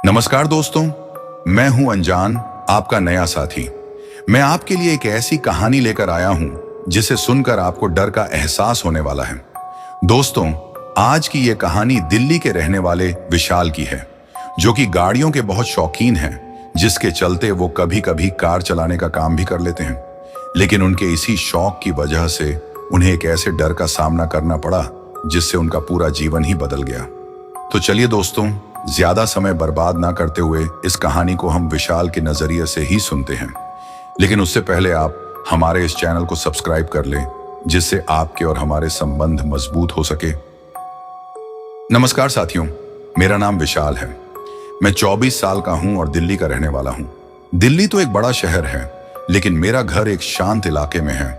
नमस्कार दोस्तों, मैं हूं अनजान, आपका नया साथी। मैं आपके लिए एक ऐसी कहानी लेकर आया हूं जिसे सुनकर आपको डर का एहसास होने वाला है। दोस्तों, आज की ये कहानी दिल्ली के रहने वाले विशाल की है, जो कि गाड़ियों के बहुत शौकीन हैं, जिसके चलते वो कभी कभी कार चलाने का काम भी कर लेते हैं। लेकिन उनके इसी शौक की वजह से उन्हें एक ऐसे डर का सामना करना पड़ा जिससे उनका पूरा जीवन ही बदल गया। तो चलिए दोस्तों, ज्यादा समय बर्बाद ना करते हुए इस कहानी को हम विशाल के नजरिए से ही सुनते हैं। लेकिन उससे पहले आप हमारे इस चैनल को सब्सक्राइब कर लें, जिससे आपके और हमारे संबंध मजबूत हो सके। नमस्कार साथियों, मेरा नाम विशाल है। मैं 24 साल का हूं और दिल्ली का रहने वाला हूं। दिल्ली तो एक बड़ा शहर है, लेकिन मेरा घर एक शांत इलाके में है।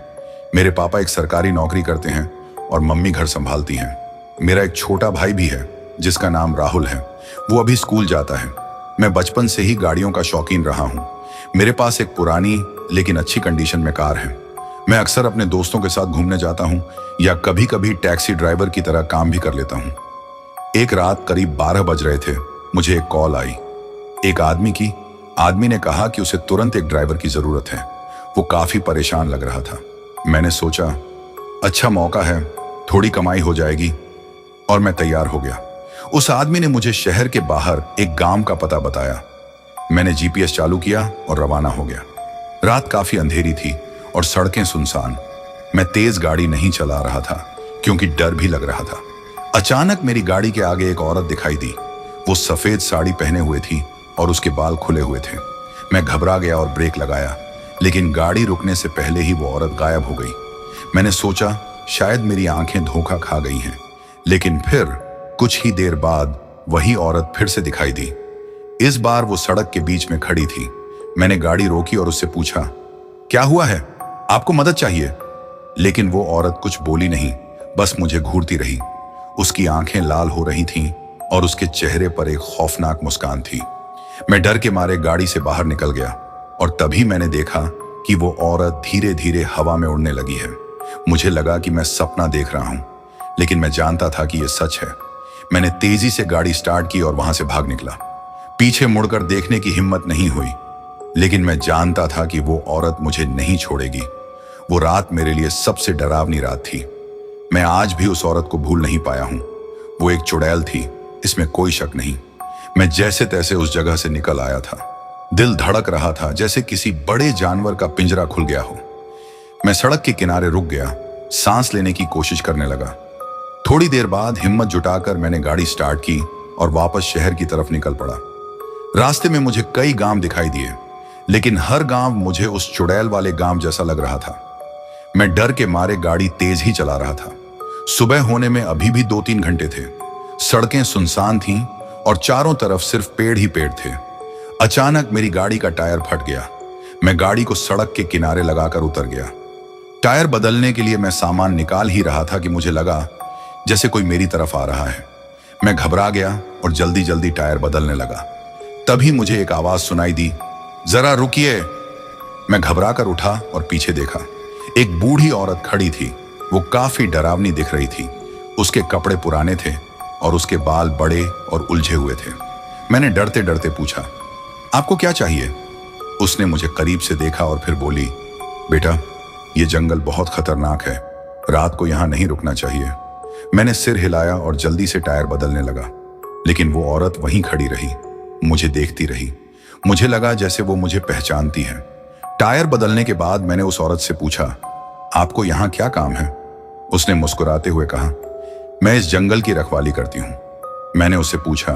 मेरे पापा एक सरकारी नौकरी करते हैं और मम्मी घर संभालती हैं। मेरा एक छोटा भाई भी है जिसका नाम राहुल है। वो अभी स्कूल जाता है। मैं बचपन से ही गाड़ियों का शौकीन रहा हूँ। मेरे पास एक पुरानी लेकिन अच्छी कंडीशन में कार है। मैं अक्सर अपने दोस्तों के साथ घूमने जाता हूँ या कभी कभी टैक्सी ड्राइवर की तरह काम भी कर लेता हूँ। एक रात करीब 12 बज रहे थे, मुझे एक कॉल आई एक आदमी ने कहा कि उसे तुरंत एक ड्राइवर की जरूरत है। वो काफी परेशान लग रहा था। मैंने सोचा, अच्छा मौका है, थोड़ी कमाई हो जाएगी, और मैं तैयार हो गया। उस आदमी ने मुझे शहर के बाहर एक गांव का पता बताया। मैंने जीपीएस चालू किया और रवाना हो गया। रात काफी अंधेरी थी और सड़कें सुनसान। मैं तेज गाड़ी नहीं चला रहा था क्योंकि डर भी लग रहा था। अचानक मेरी गाड़ी के आगे एक औरत दिखाई दी। वो सफेद साड़ी पहने हुए थी और उसके बाल खुले हुए थे। मैं घबरा गया और ब्रेक लगाया, लेकिन गाड़ी रुकने से पहले ही वो औरत गायब हो गई। मैंने सोचा शायद मेरी आंखें धोखा खा गई हैं, लेकिन फिर कुछ ही देर बाद वही औरत फिर से दिखाई दी। इस बार वो सड़क के बीच में खड़ी थी। मैंने गाड़ी रोकी और उससे पूछा, क्या हुआ है, आपको मदद चाहिए? लेकिन वो औरत कुछ बोली नहीं, बस मुझे घूरती रही। उसकी आंखें लाल हो रही थीं और उसके चेहरे पर एक खौफनाक मुस्कान थी। मैं डर के मारे गाड़ी से बाहर निकल गया और तभी मैंने देखा कि वो औरत धीरे धीरे हवा में उड़ने लगी है। मुझे लगा कि मैं सपना देख रहा हूं, लेकिन मैं जानता था कि यह सच है। मैंने तेजी से गाड़ी स्टार्ट की और वहां से भाग निकला। पीछे मुड़कर देखने की हिम्मत नहीं हुई, लेकिन मैं जानता था कि वो औरत मुझे नहीं छोड़ेगी। वो रात मेरे लिए सबसे डरावनी रात थी। मैं आज भी उस औरत को भूल नहीं पाया हूं। वो एक चुड़ैल थी, इसमें कोई शक नहीं। मैं जैसे तैसे उस जगह से निकल आया था। दिल धड़क रहा था जैसे किसी बड़े जानवर का पिंजरा खुल गया हो। मैं सड़क के किनारे रुक गया, सांस लेने की कोशिश करने लगा। थोड़ी देर बाद हिम्मत जुटाकर मैंने गाड़ी स्टार्ट की और वापस शहर की तरफ निकल पड़ा। रास्ते में मुझे कई गांव दिखाई दिए, लेकिन हर गांव मुझे उस चुड़ैल वाले गांव जैसा लग रहा था। मैं डर के मारे गाड़ी तेज ही चला रहा था। सुबह होने में अभी भी 2-3 घंटे थे। सड़कें सुनसान थीं और चारों तरफ सिर्फ पेड़ ही पेड़ थे। अचानक मेरी गाड़ी का टायर फट गया। मैं गाड़ी को सड़क के किनारे लगाकर उतर गया। टायर बदलने के लिए मैं सामान निकाल ही रहा था कि मुझे लगा जैसे कोई मेरी तरफ आ रहा है। मैं घबरा गया और जल्दी जल्दी टायर बदलने लगा। तभी मुझे एक आवाज सुनाई दी, जरा रुकिए। मैं घबरा कर उठा और पीछे देखा। एक बूढ़ी औरत खड़ी थी। वो काफी डरावनी दिख रही थी। उसके कपड़े पुराने थे और उसके बाल बड़े और उलझे हुए थे। मैंने डरते डरते पूछा, आपको क्या चाहिए? उसने मुझे करीब से देखा और फिर बोली, बेटा, ये जंगल बहुत खतरनाक है, रात को यहाँ नहीं रुकना चाहिए। मैंने सिर हिलाया और जल्दी से टायर बदलने लगा, लेकिन वो औरत वहीं खड़ी रही, मुझे देखती रही। मुझे लगा जैसे वो मुझे पहचानती है। टायर बदलने के बाद मैंने उस औरत से पूछा, आपको यहाँ क्या काम है? उसने मुस्कुराते हुए कहा, मैं इस जंगल की रखवाली करती हूँ। मैंने उससे पूछा,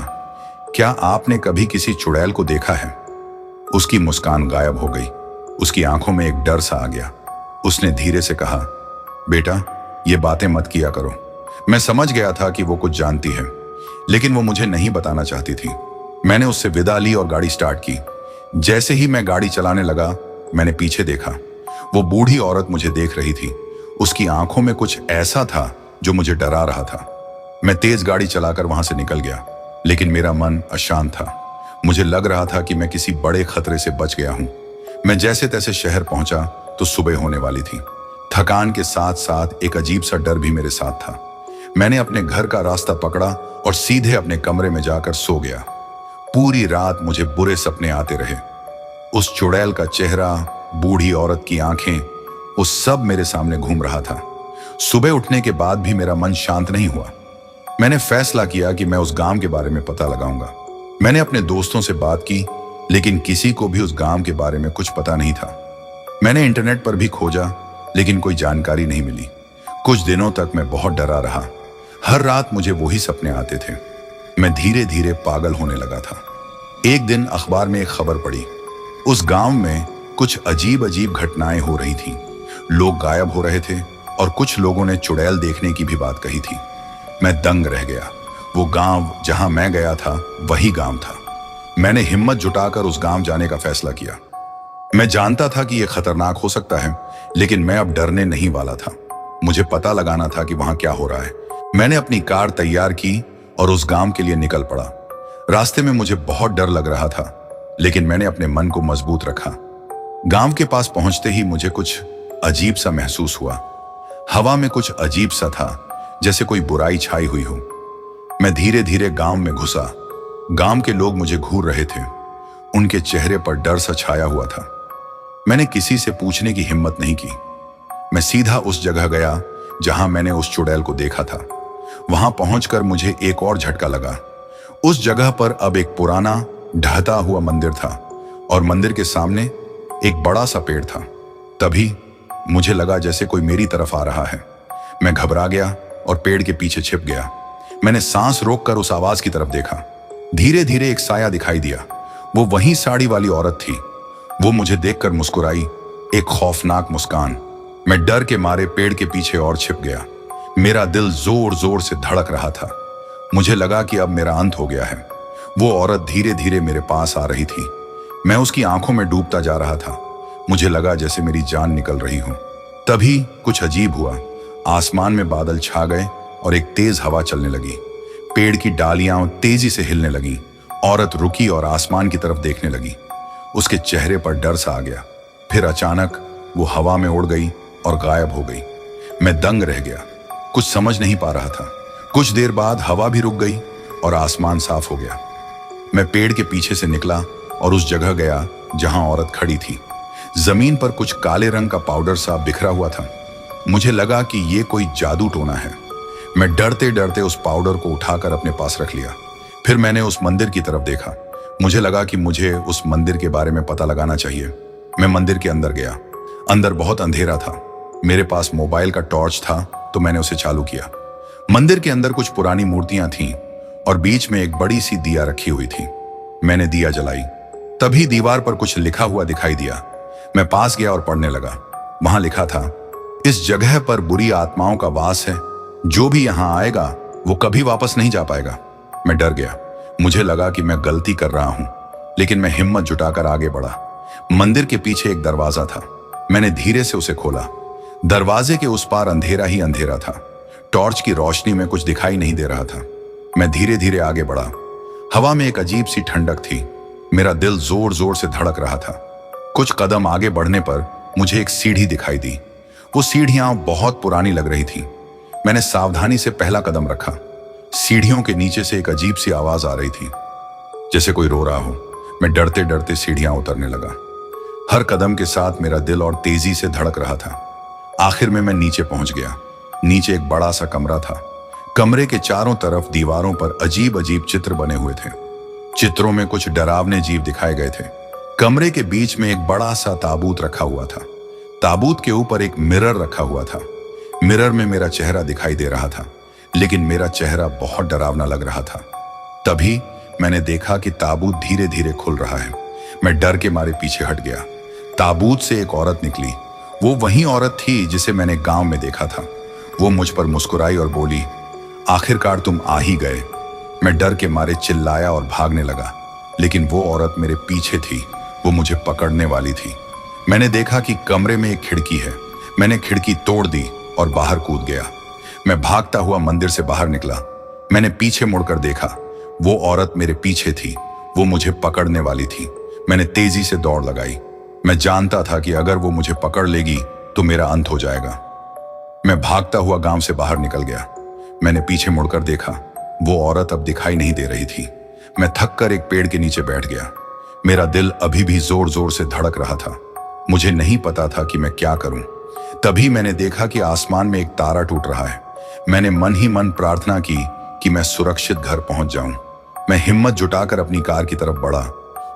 क्या आपने कभी किसी चुड़ैल को देखा है? उसकी मुस्कान गायब हो गई। उसकी आंखों में एक डर सा आ गया। उसने धीरे से कहा, बेटा, ये बातें मत किया करो। मैं समझ गया था कि वो कुछ जानती है, लेकिन वो मुझे नहीं बताना चाहती थी। मैंने उससे विदा ली और गाड़ी स्टार्ट की। जैसे ही मैं गाड़ी चलाने लगा, मैंने पीछे देखा। वो बूढ़ी औरत मुझे देख रही थी। उसकी आंखों में कुछ ऐसा था जो मुझे डरा रहा था। मैं तेज गाड़ी चलाकर वहां से निकल गया, लेकिन मेरा मन अशांत था। मुझे लग रहा था कि मैं किसी बड़े खतरे से बच गया हूं। मैं जैसे तैसे शहर पहुंचा तो सुबह होने वाली थी। थकान के साथ साथ एक अजीब सा डर भी मेरे साथ था। मैंने अपने घर का रास्ता पकड़ा और सीधे अपने कमरे में जाकर सो गया। पूरी रात मुझे बुरे सपने आते रहे। उस चुड़ैल का चेहरा, बूढ़ी औरत की आंखें, वो सब मेरे सामने घूम रहा था। सुबह उठने के बाद भी मेरा मन शांत नहीं हुआ। मैंने फैसला किया कि मैं उस गांव के बारे में पता लगाऊंगा। मैंने अपने दोस्तों से बात की, लेकिन किसी को भी उस गांव के बारे में कुछ पता नहीं था। मैंने इंटरनेट पर भी खोजा, लेकिन कोई जानकारी नहीं मिली। कुछ दिनों तक मैं बहुत डरा रहा। हर रात मुझे वही सपने आते थे। मैं धीरे धीरे पागल होने लगा था। एक दिन अखबार में एक खबर पड़ी। उस गांव में कुछ अजीब अजीब घटनाएं हो रही थीं। लोग गायब हो रहे थे और कुछ लोगों ने चुड़ैल देखने की भी बात कही थी। मैं दंग रह गया। वो गांव जहां मैं गया था वही गांव था। मैंने हिम्मत जुटाकर उस गांव जाने का फैसला किया। मैं जानता था कि यह खतरनाक हो सकता है, लेकिन मैं अब डरने नहीं वाला था। मुझे पता लगाना था कि वहां क्या हो रहा है। मैंने अपनी कार तैयार की और उस गांव के लिए निकल पड़ा। रास्ते में मुझे बहुत डर लग रहा था, लेकिन मैंने अपने मन को मजबूत रखा। गांव के पास पहुंचते ही मुझे कुछ अजीब सा महसूस हुआ। हवा में कुछ अजीब सा था, जैसे कोई बुराई छाई हुई हो। मैं धीरे धीरे गांव में घुसा। गांव के लोग मुझे घूर रहे थे। उनके चेहरे पर डर सा छाया हुआ था। मैंने किसी से पूछने की हिम्मत नहीं की। मैं सीधा उस जगह गया जहां मैंने उस चुड़ैल को देखा था। वहां पहुंचकर मुझे एक और झटका लगा। उस जगह पर अब एक पुराना ढहता हुआ मंदिर था और मंदिर के सामने एक बड़ा सा पेड़ था। तभी मुझे लगा जैसे कोई मेरी तरफ आ रहा है। मैं घबरा गया और पेड़ के पीछे छिप गया। मैंने सांस रोककर उस आवाज की तरफ देखा। धीरे धीरे एक साया दिखाई दिया। वो वही साड़ी वाली औरत थी। वो मुझे देखकर मुस्कुराई, एक खौफनाक मुस्कान। मैं डर के मारे पेड़ के पीछे और छिप गया। मेरा दिल जोर जोर से धड़क रहा था। मुझे लगा कि अब मेरा अंत हो गया है। वो औरत धीरे धीरे मेरे पास आ रही थी। मैं उसकी आंखों में डूबता जा रहा था। मुझे लगा जैसे मेरी जान निकल रही हो। तभी कुछ अजीब हुआ। आसमान में बादल छा गए और एक तेज हवा चलने लगी। पेड़ की डालियां तेजी से हिलने लगी। औरत रुकी और आसमान की तरफ देखने लगी। उसके चेहरे पर डर सा आ गया। फिर अचानक वो हवा में उड़ गई और गायब हो गई। मैं दंग रह गया, कुछ समझ नहीं पा रहा था। कुछ देर बाद हवा भी रुक गई और आसमान साफ हो गया। मैं पेड़ के पीछे से निकला और उस जगह गया जहां औरत खड़ी थी। जमीन पर कुछ काले रंग का पाउडर सा बिखरा हुआ था। मुझे लगा कि ये कोई जादू टोना है। मैं डरते डरते उस पाउडर को उठाकर अपने पास रख लिया। फिर मैंने उस मंदिर की तरफ देखा। मुझे लगा कि मुझे उस मंदिर के बारे में पता लगाना चाहिए। मैं मंदिर के अंदर गया। अंदर बहुत अंधेरा था। मेरे पास मोबाइल का टॉर्च था तो मैंने उसे चालू किया। मंदिर के अंदर कुछ पुरानी मूर्तियां थीं और बीच में एक बड़ी सी दिया रखी हुई थी। मैंने दिया जलाई। तभी दीवार पर कुछ लिखा हुआ दिखाई दिया। मैं पास गया और पढ़ने लगा। वहां लिखा था, इस जगह पर बुरी आत्माओं का वास है। जो भी यहां आएगा वो कभी वापस नहीं जा पाएगा। मैं डर गया। मुझे लगा कि मैं गलती कर रहा हूं, लेकिन मैं हिम्मत जुटाकर आगे बढ़ा। मंदिर के पीछे एक दरवाजा था। मैंने धीरे से उसे खोला। दरवाजे के उस पार अंधेरा ही अंधेरा था। टॉर्च की रोशनी में कुछ दिखाई नहीं दे रहा था। मैं धीरे धीरे आगे बढ़ा। हवा में एक अजीब सी ठंडक थी। मेरा दिल जोर जोर से धड़क रहा था। कुछ कदम आगे बढ़ने पर मुझे एक सीढ़ी दिखाई दी। वो सीढ़ियां बहुत पुरानी लग रही थी। मैंने सावधानी से पहला कदम रखा। सीढ़ियों के नीचे से एक अजीब सी आवाज आ रही थी, जैसे कोई रो रहा हो। मैं डरते डरते सीढ़ियां उतरने लगा। हर कदम के साथ मेरा दिल और तेजी से धड़क रहा था। आखिर में मैं नीचे पहुंच गया। नीचे एक बड़ा सा कमरा था। कमरे के चारों तरफ दीवारों पर अजीब अजीब चित्र बने हुए थे। चित्रों में कुछ डरावने जीव दिखाए गए थे। कमरे के बीच में एक बड़ा सा ताबूत रखा हुआ था। ताबूत के ऊपर एक मिरर रखा हुआ था। मिरर में मेरा चेहरा दिखाई दे रहा था, लेकिन मेरा चेहरा बहुत डरावना लग रहा था। तभी मैंने देखा कि ताबूत धीरे धीरे खुल रहा है। मैं डर के मारे पीछे हट गया। ताबूत से एक औरत निकली। वो वही औरत थी जिसे मैंने गांव में देखा था। वो मुझ पर मुस्कुराई और बोली, आखिरकार तुम आ ही गए। मैं डर के मारे चिल्लाया और भागने लगा, लेकिन वो औरत मेरे पीछे थी। वो मुझे पकड़ने वाली थी। मैंने देखा कि कमरे में एक खिड़की है। मैंने खिड़की तोड़ दी और बाहर कूद गया। मैं भागता हुआ मंदिर से बाहर निकला। मैंने पीछे मुड़कर देखा। वो औरत मेरे पीछे थी। वो मुझे पकड़ने वाली थी। मैंने तेजी से दौड़ लगाई। मैं जानता था कि अगर वो मुझे पकड़ लेगी तो मेरा अंत हो जाएगा। मैं भागता हुआ गांव से बाहर निकल गया। मैंने पीछे मुड़कर देखा। वो औरत अब दिखाई नहीं दे रही थी। मैं थक कर एक पेड़ के नीचे बैठ गया। मेरा दिल अभी भी जोर जोर से धड़क रहा था। मुझे नहीं पता था कि मैं क्या करूं। तभी मैंने देखा कि आसमान में एक तारा टूट रहा है। मैंने मन ही मन प्रार्थना की कि मैं सुरक्षित घर पहुंच जाऊं। मैं हिम्मत जुटाकर अपनी कार की तरफ बढ़ा।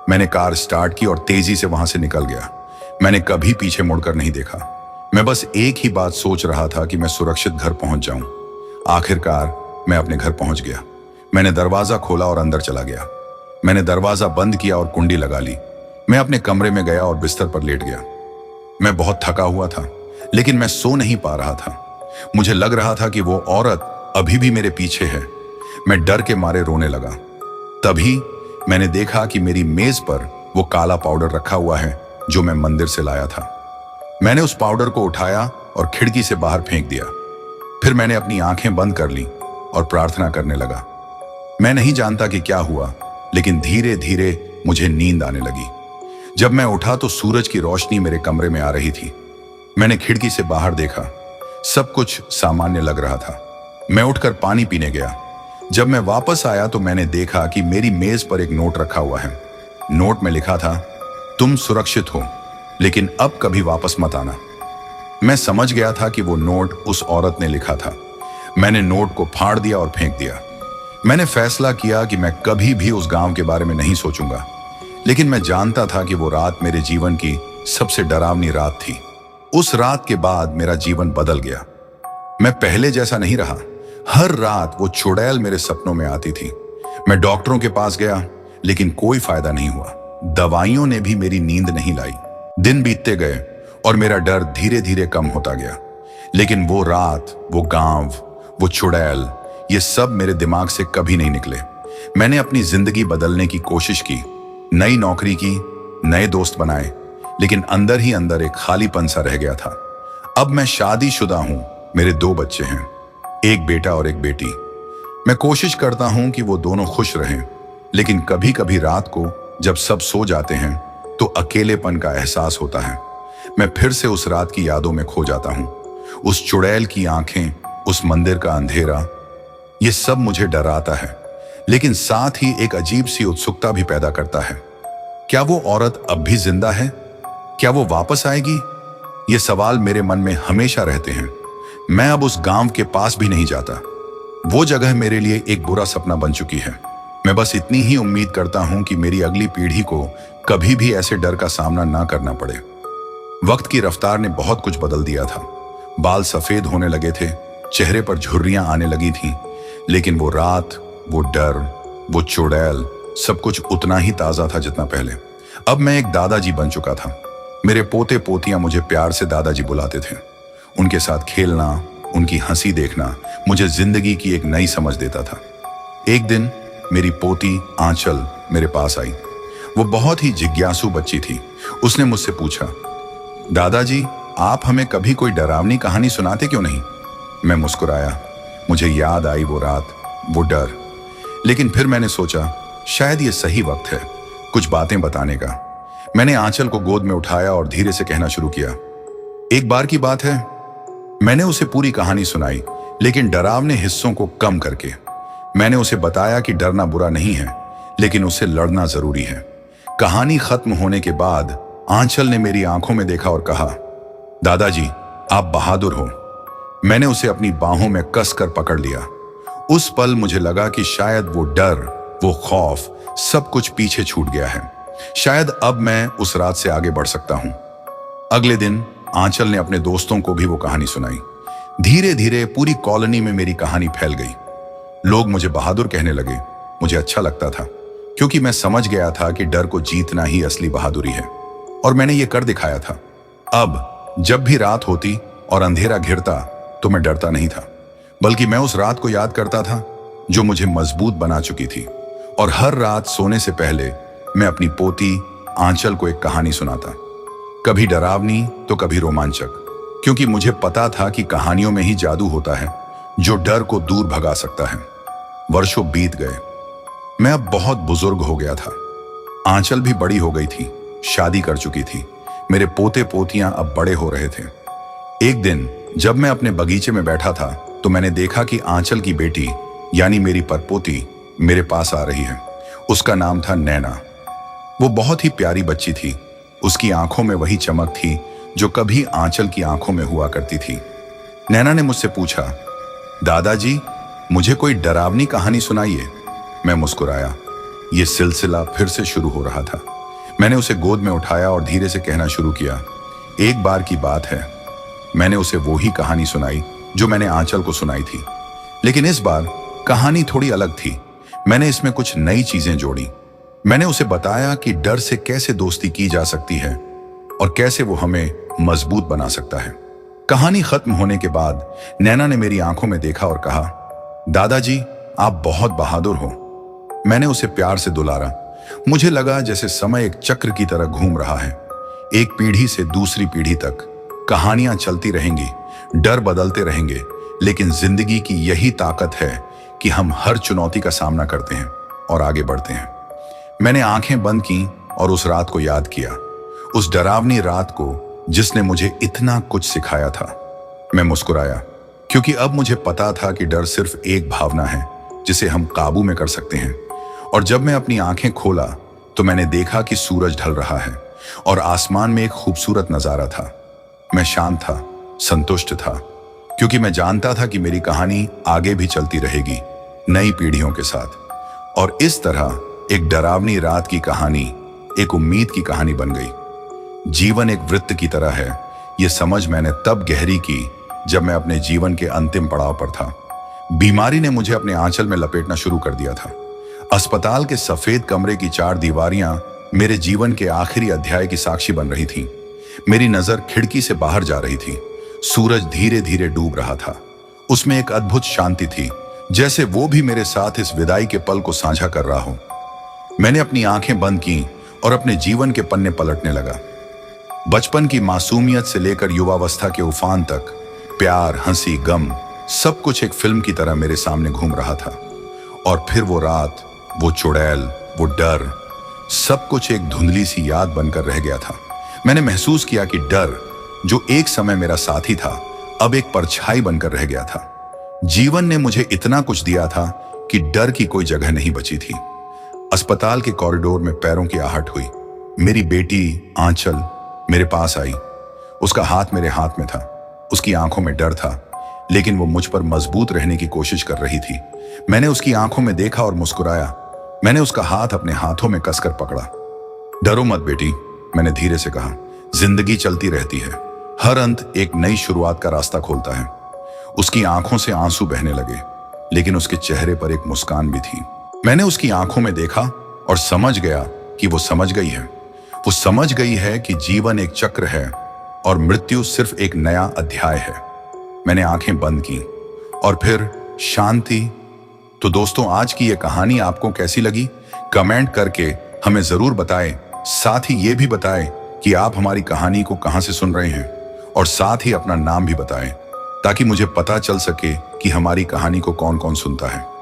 मैंने कार स्टार्ट की और तेजी से वहां से निकल गया। मैंने कभी पीछे मुड़कर नहीं देखा। मैं बस एक ही बात सोच रहा था कि मैं सुरक्षित घर पहुंच जाऊं। आखिरकार मैं अपने घर पहुंच गया। मैंने दरवाजा खोला और अंदर चला गया। मैंने दरवाजा बंद किया और कुंडी लगा ली। मैं अपने कमरे में गया और बिस्तर पर लेट गया। मैं बहुत थका हुआ था, लेकिन मैं सो नहीं पा रहा था। मुझे लग रहा था कि वो औरत अभी भी मेरे पीछे है। मैं डर के मारे रोने लगा। तभी मैंने देखा कि मेरी मेज पर वो काला पाउडर रखा हुआ है जो मैं मंदिर से लाया था। मैंने उस पाउडर को उठाया और खिड़की से बाहर फेंक दिया। फिर मैंने अपनी आंखें बंद कर ली और प्रार्थना करने लगा। मैं नहीं जानता कि क्या हुआ, लेकिन धीरे धीरे मुझे नींद आने लगी। जब मैं उठा तो सूरज की रोशनी मेरे कमरे में आ रही थी। मैंने खिड़की से बाहर देखा। सब कुछ सामान्य लग रहा था। मैं उठकर पानी पीने गया। जब मैं वापस आया तो मैंने देखा कि मेरी मेज पर एक नोट रखा हुआ है। नोट में लिखा था, तुम सुरक्षित हो, लेकिन अब कभी वापस मत आना। मैं समझ गया था कि वो नोट उस औरत ने लिखा था। मैंने नोट को फाड़ दिया और फेंक दिया। मैंने फैसला किया कि मैं कभी भी उस गांव के बारे में नहीं सोचूंगा, लेकिन मैं जानता था कि वो रात मेरे जीवन की सबसे डरावनी रात थी। उस रात के बाद मेरा जीवन बदल गया। मैं पहले जैसा नहीं रहा। हर रात वो चुड़ैल मेरे सपनों में आती थी। मैं डॉक्टरों के पास गया, लेकिन कोई फायदा नहीं हुआ। दवाइयों ने भी मेरी नींद नहीं लाई। दिन बीतते गए और मेरा डर धीरे धीरे कम होता गया। लेकिन वो रात, वो गांव, वो चुड़ैल, ये सब मेरे दिमाग से कभी नहीं निकले। मैंने अपनी जिंदगी बदलने की कोशिश की, नई नौकरी की, नए दोस्त बनाए, लेकिन अंदर ही अंदर एक खालीपन सा रह गया था। अब मैं शादीशुदा हूं। मेरे 2 बच्चे हैं, एक बेटा और एक बेटी। मैं कोशिश करता हूं कि वो दोनों खुश रहें, लेकिन कभी कभी रात को जब सब सो जाते हैं तो अकेलेपन का एहसास होता है। मैं फिर से उस रात की यादों में खो जाता हूं। उस चुड़ैल की आंखें, उस मंदिर का अंधेरा, ये सब मुझे डराता है, लेकिन साथ ही एक अजीब सी उत्सुकता भी पैदा करता है। क्या वो औरत अब भी जिंदा है? क्या वो वापस आएगी? ये सवाल मेरे मन में हमेशा रहते हैं। मैं अब उस गांव के पास भी नहीं जाता। वो जगह मेरे लिए एक बुरा सपना बन चुकी है। मैं बस इतनी ही उम्मीद करता हूं कि मेरी अगली पीढ़ी को कभी भी ऐसे डर का सामना ना करना पड़े। वक्त की रफ्तार ने बहुत कुछ बदल दिया था। बाल सफेद होने लगे थे, चेहरे पर झुर्रियां आने लगी थीं, लेकिन वो रात, वो डर, वो चुड़ैल, सब कुछ उतना ही ताजा था जितना पहले। अब मैं एक दादाजी बन चुका था। मेरे पोते पोतियां मुझे प्यार से दादाजी बुलाते थे। उनके साथ खेलना, उनकी हंसी देखना मुझे जिंदगी की एक नई समझ देता था। एक दिन मेरी पोती आंचल मेरे पास आई। वो बहुत ही जिज्ञासु बच्ची थी। उसने मुझसे पूछा, दादाजी आप हमें कभी कोई डरावनी कहानी सुनाते क्यों नहीं? मैं मुस्कुराया। मुझे याद आई वो रात, वो डर। लेकिन फिर मैंने सोचा शायद ये सही वक्त है कुछ बातें बताने का। मैंने आंचल को गोद में उठाया और धीरे से कहना शुरू किया। एक बार की बात है, मैंने उसे पूरी कहानी सुनाई, लेकिन डरावने हिस्सों को कम करके। मैंने उसे बताया कि डरना बुरा नहीं है, लेकिन उसे लड़ना जरूरी है। कहानी खत्म होने के बाद आंचल ने मेरी आंखों में देखा और कहा, दादाजी आप बहादुर हो। मैंने उसे अपनी बाहों में कसकर पकड़ लिया। उस पल मुझे लगा कि शायद वो डर, वो खौफ, सब कुछ पीछे छूट गया है। शायद अब मैं उस रात से आगे बढ़ सकता हूं। अगले दिन आंचल ने अपने दोस्तों को भी वो कहानी सुनाई। धीरे धीरे पूरी कॉलोनी में मेरी कहानी फैल गई। लोग मुझे बहादुर कहने लगे। मुझे अच्छा लगता था, क्योंकि मैं समझ गया था कि डर को जीतना ही असली बहादुरी है, और मैंने ये कर दिखाया था। अब जब भी रात होती और अंधेरा घिरता तो मैं डरता नहीं था, बल्कि मैं उस रात को याद करता था जो मुझे मजबूत बना चुकी थी। और हर रात सोने से पहले मैं अपनी पोती आंचल को एक कहानी सुनाता, कभी डरावनी तो कभी रोमांचक, क्योंकि मुझे पता था कि कहानियों में ही जादू होता है जो डर को दूर भगा सकता है। वर्षों बीत गए। मैं अब बहुत बुजुर्ग हो गया था। आंचल भी बड़ी हो गई थी, शादी कर चुकी थी। मेरे पोते पोतियां अब बड़े हो रहे थे। एक दिन जब मैं अपने बगीचे में बैठा था तो मैंने देखा कि आंचल की बेटी यानी मेरी परपोती मेरे पास आ रही है। उसका नाम था नैना। वो बहुत ही प्यारी बच्ची थी। उसकी आंखों में वही चमक थी जो कभी आंचल की आंखों में हुआ करती थी। नैना ने मुझसे पूछा, दादाजी, मुझे कोई डरावनी कहानी सुनाइए। मैं मुस्कुराया। ये सिलसिला फिर से शुरू हो रहा था। मैंने उसे गोद में उठाया और धीरे से कहना शुरू किया, एक बार की बात है। मैंने उसे वो ही कहानी सुनाई जो मैंने आंचल को सुनाई थी, लेकिन इस बार कहानी थोड़ी अलग थी। मैंने इसमें कुछ नई चीजें जोड़ी। मैंने उसे बताया कि डर से कैसे दोस्ती की जा सकती है और कैसे वो हमें मजबूत बना सकता है। कहानी खत्म होने के बाद नैना ने मेरी आंखों में देखा और कहा, दादाजी, आप बहुत बहादुर हो। मैंने उसे प्यार से दुलारा। मुझे लगा जैसे समय एक चक्र की तरह घूम रहा है। एक पीढ़ी से दूसरी पीढ़ी तक कहानियां चलती रहेंगी, डर बदलते रहेंगे, लेकिन जिंदगी की यही ताकत है कि हम हर चुनौती का सामना करते हैं और आगे बढ़ते हैं। मैंने आंखें बंद की और उस रात को याद किया, उस डरावनी रात को जिसने मुझे इतना कुछ सिखाया था। मैं मुस्कुराया, क्योंकि अब मुझे पता था कि डर सिर्फ एक भावना है जिसे हम काबू में कर सकते हैं। और जब मैं अपनी आंखें खोला तो मैंने देखा कि सूरज ढल रहा है और आसमान में एक खूबसूरत नजारा था। मैं शांत था, संतुष्ट था, क्योंकि मैं जानता था कि मेरी कहानी आगे भी चलती रहेगी, नई पीढ़ियों के साथ। और इस तरह एक डरावनी रात की कहानी एक उम्मीद की कहानी बन गई। जीवन एक वृत्त की तरह है, यह समझ मैंने तब गहरी की जब मैं अपने जीवन के अंतिम पड़ाव पर था। बीमारी ने मुझे अपने आंचल में लपेटना शुरू कर दिया था। अस्पताल के सफेद कमरे की चार दीवारियां मेरे जीवन के आखिरी अध्याय की साक्षी बन रही थी। मेरी नजर खिड़की से बाहर जा रही थी। सूरज धीरे धीरे डूब रहा था। उसमें एक अद्भुत शांति थी, जैसे वो भी मेरे साथ इस विदाई के पल को साझा कर रहा हो। मैंने अपनी आंखें बंद की और अपने जीवन के पन्ने पलटने लगा। बचपन की मासूमियत से लेकर युवावस्था के उफान तक प्यार, हंसी, गम, सब कुछ एक फिल्म की तरह मेरे सामने घूम रहा था। और फिर वो रात, वो चुड़ैल, वो डर, सब कुछ एक धुंधली सी याद बनकर रह गया था। मैंने महसूस किया कि डर, जो एक समय मेरा साथी था, अब एक परछाई बनकर रह गया था। जीवन ने मुझे इतना कुछ दिया था कि डर की कोई जगह नहीं बची थी। अस्पताल के कॉरिडोर में पैरों की आहट हुई। मेरी बेटी आंचल मेरे पास आई। उसका हाथ मेरे हाथ में था। उसकी आंखों में डर था, लेकिन वो मुझ पर मजबूत रहने की कोशिश कर रही थी। मैंने उसकी आंखों में देखा और मुस्कुराया। मैंने उसका हाथ अपने हाथों में कसकर पकड़ा। डरो मत बेटी, मैंने धीरे से कहा। जिंदगी चलती रहती है, हर अंत एक नई शुरुआत का रास्ता खोलता है। उसकी आंखों से आंसू बहने लगे, लेकिन उसके चेहरे पर एक मुस्कान भी थी। मैंने उसकी आंखों में देखा और समझ गया कि वो समझ गई है। वो समझ गई है कि जीवन एक चक्र है और मृत्यु सिर्फ एक नया अध्याय है। मैंने आंखें बंद की और फिर शांति। तो दोस्तों, आज की ये कहानी आपको कैसी लगी? कमेंट करके हमें जरूर बताएं। साथ ही ये भी बताएं कि आप हमारी कहानी को कहां से सुन रहे हैं, और साथ ही अपना नाम भी बताएं, ताकि मुझे पता चल सके कि हमारी कहानी को कौन कौन सुनता है।